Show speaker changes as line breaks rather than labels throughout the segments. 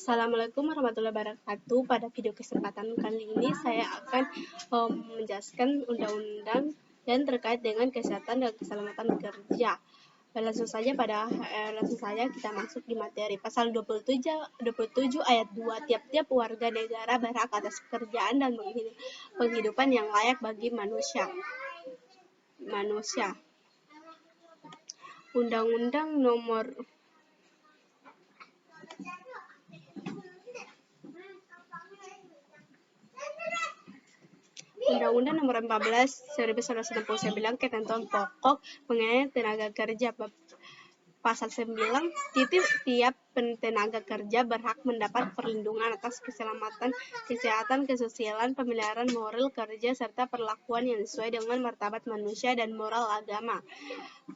Assalamualaikum warahmatullahi wabarakatuh. Pada video kesempatan kali ini saya akan menjelaskan undang-undang dan terkait dengan kesehatan dan keselamatan kerja. Langsung saja kita masuk di materi. Pasal 27 ayat 2, tiap-tiap warga negara berhak atas pekerjaan dan penghidupan yang layak bagi manusia. Undang-Undang nomor Undang-Undang nomor 14 1999 ketentuan pokok mengenai tenaga kerja. Pasal 9, tiap tenaga kerja berhak mendapat perlindungan atas keselamatan, kesehatan, kesusilaan, pemeliharaan moral kerja, serta perlakuan yang sesuai dengan martabat manusia dan moral agama.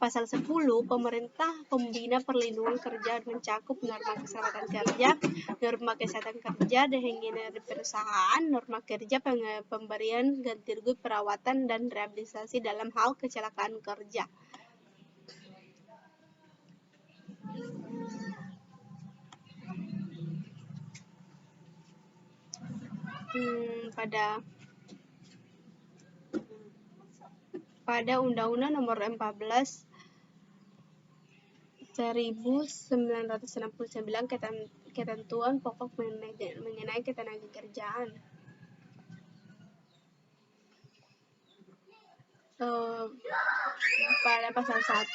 Pasal 10, pemerintah pembina perlindungan kerja mencakup norma keselamatan kerja, norma kesehatan kerja, dari perusahaan, norma kerja, pemberian ganti rugi perawatan, dan rehabilitasi dalam hal kecelakaan kerja. Pada Undang-Undang nomor 14 1969 ketentuan pokok mengenai ketenagakerjaan. Pada pasal 1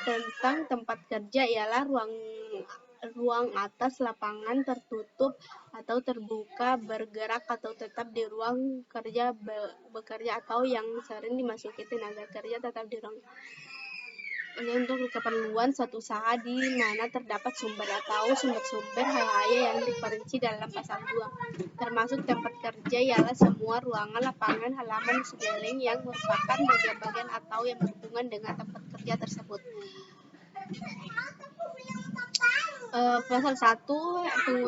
tentang tempat kerja ialah ruang atas lapangan tertutup atau terbuka, bergerak atau tetap di ruang kerja, bekerja atau yang sering dimasuki tenaga kerja tetap di ruang ini untuk keperluan suatu usaha di mana terdapat sumber atau sumber-sumber bahaya yang diperinci dalam pasal 2. Termasuk tempat kerja ialah semua ruangan, lapangan, halaman, sekeliling yang merupakan bagian-bagian atau yang berhubungan dengan tempat kerja tersebut. Pasal 1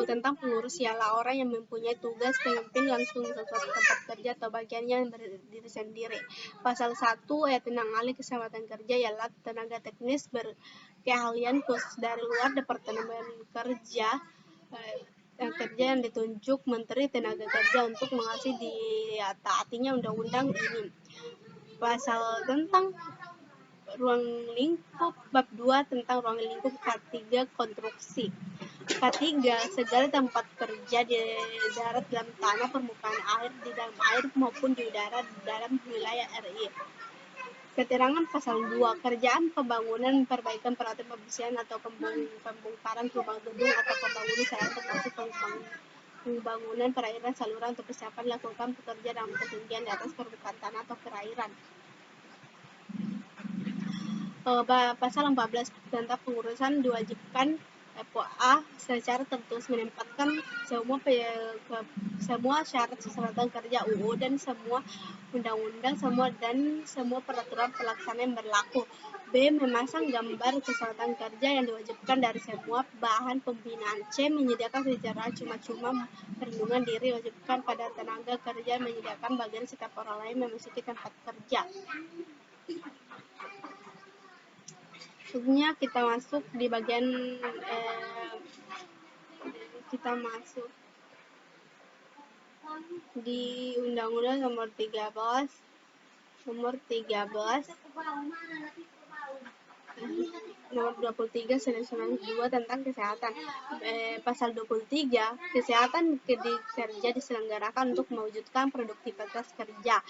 tentang pengurus ialah orang yang mempunyai tugas memimpin langsung suatu tempat kerja atau bagiannya yang berdiri sendiri. Pasal 1 ayat 6 ahli keselamatan kerja ialah tenaga teknis berkeahlian khusus dari luar Departemen Kerja yang ditunjuk Menteri Tenaga Kerja untuk mengawasi ditaatinya undang-undang ini. Pasal tentang ruang lingkup bab 2 tentang ruang lingkup K3 konstruksi. K3 segala tempat kerja di darat, dalam tanah, permukaan air, di dalam air maupun di udara dalam wilayah RI. Keterangan pasal 2 kerjaan pembangunan, perbaikan, perawatan, pembersihan atau pembongkaran rumah gedung atau pembangunan sarana termasuk pembangunan perairan saluran untuk persiapan lakukan pekerja dalam ketinggian di atas permukaan tanah atau perairan. Pasal 14 tentang pengurusan diwajibkan FOA secara tertulis menempatkan semua syarat keselamatan kerja UU dan semua undang-undang dan semua peraturan pelaksana yang berlaku. B. Memasang gambar keselamatan kerja yang diwajibkan dari semua bahan pembinaan. C. Menyediakan secara cuma-cuma perlindungan diri diwajibkan pada tenaga kerja, menyediakan bagian setiap orang lain memasuki tempat kerja. Selanjutnya kita masuk di bagian di Undang-Undang nomor 13 nomor 23 1992 tentang kesehatan. Pasal 23 kesehatan kerja diselenggarakan untuk mewujudkan produktivitas kerja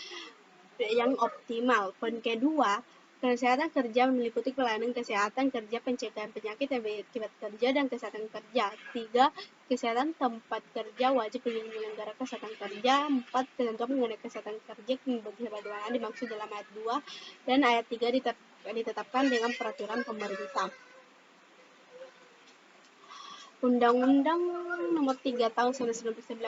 yang optimal. Poin kedua, kesehatan kerja meliputi pelayanan kesehatan kerja, pencegahan penyakit akibat kerja, dan kesehatan kerja. 3. Kesehatan tempat kerja wajib menyelenggarakan kesehatan kerja. 4. Ketentuan mengenai kesehatan kerja bagaimana dimaksud dalam ayat 2 dan ayat 3 ditetapkan dengan peraturan pemerintah. Undang-Undang nomor 3 tahun 1992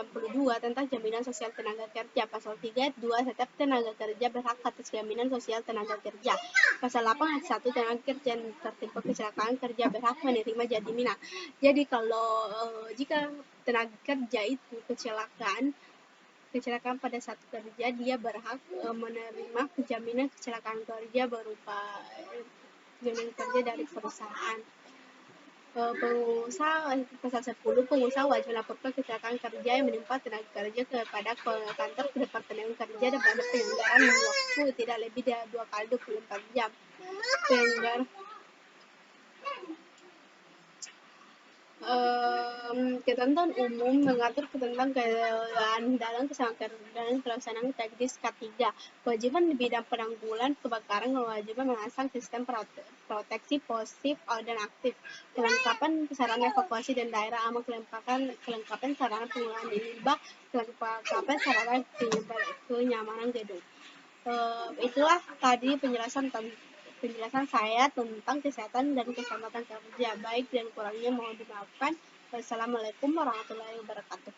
tentang jaminan sosial tenaga kerja. Pasal 3 ayat 2 setiap tenaga kerja berhak atas jaminan sosial tenaga kerja. Pasal 8 ayat 1 tenaga kerja yang tertimpa kecelakaan kerja berhak menerima jaminan. Jadi kalau jika tenaga kerja itu kecelakaan pada saat kerja, dia berhak menerima jaminan kecelakaan kerja berupa jaminan kerja dari perusahaan. Pengusaha pasal 10 pengusaha wajib melaporkan kecelakaan kerja yang menimpa tenaga kerja kepada kantor Departemen Kerja dan pada penyelenggaraan dengan waktu tidak lebih dari 2 kali 24 jam. Pelanggar ketentuan umum mengatur tentang keandalan keselamatan pelaksanaan teknis K3. Kewajiban di bidang penanggulan kebakaran, kewajiban memasang sistem proteksi pasif dan aktif, kelengkapan sarana evakuasi dan daerah aman, kelengkapan sarana pengolahan limbah, kelengkapan sarana kenyamanan gedung. Itulah tadi penjelasan saya tentang kesehatan dan keselamatan kerja. Baik dan kurangnya mohon dimaafkan. Wassalamualaikum warahmatullahi wabarakatuh.